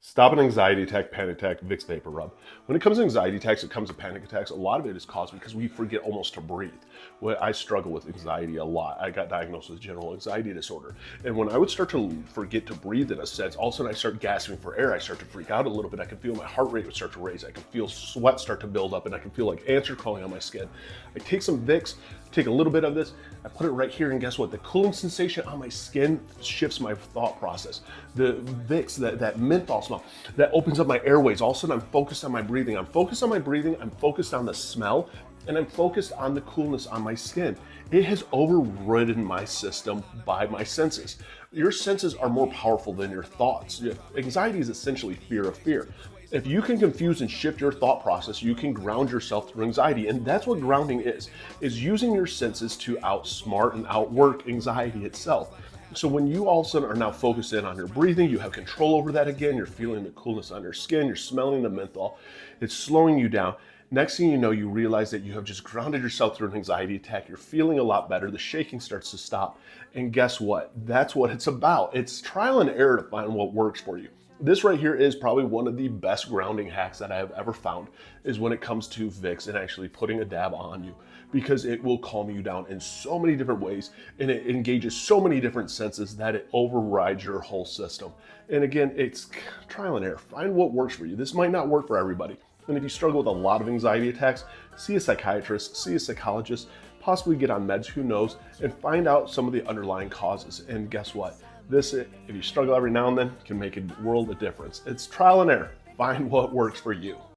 Stop an anxiety attack, panic attack, Vicks Vapor Rub. When it comes to anxiety attacks, it comes to panic attacks. A lot of it is caused because we forget almost to breathe. Well, I struggle with anxiety a lot. I got diagnosed with general anxiety disorder. And when I would start to forget to breathe in a sense, all of a sudden I start gasping for air. I start to freak out a little bit. I can feel my heart rate would start to raise. I can feel sweat start to build up and I can feel like ants are crawling on my skin. I take some Vicks, take a little bit of this, I put it right here, and guess what? The cooling sensation on my skin shifts my thought process. The Vicks, that menthol smell, that opens up my airways. All of a sudden, I'm focused on my breathing. I'm focused on my breathing. I'm focused on the smell, and I'm focused on the coolness on my skin. It has overridden my system by my senses. Your senses are more powerful than your thoughts. Anxiety is essentially fear of fear. If you can confuse and shift your thought process, you can ground yourself through anxiety. And that's what grounding is using your senses to outsmart and outwork anxiety itself. So when you all of a sudden are now focused in on your breathing, you have control over that again, you're feeling the coolness on your skin, you're smelling the menthol, it's slowing you down. Next thing you know, you realize that you have just grounded yourself through an anxiety attack. You're feeling a lot better. The shaking starts to stop. And guess what? That's what it's about. It's trial and error to find what works for you. This right here is probably one of the best grounding hacks that I have ever found, is when it comes to Vicks and actually putting a dab on you, because it will calm you down in so many different ways and it engages so many different senses that it overrides your whole system. And again, it's trial and error. Find what works for you. This might not work for everybody. And if you struggle with a lot of anxiety attacks, see a psychiatrist, see a psychologist, possibly get on meds, who knows, and find out some of the underlying causes. And guess what? This, if you struggle every now and then, can make a world of difference. It's trial and error. Find what works for you.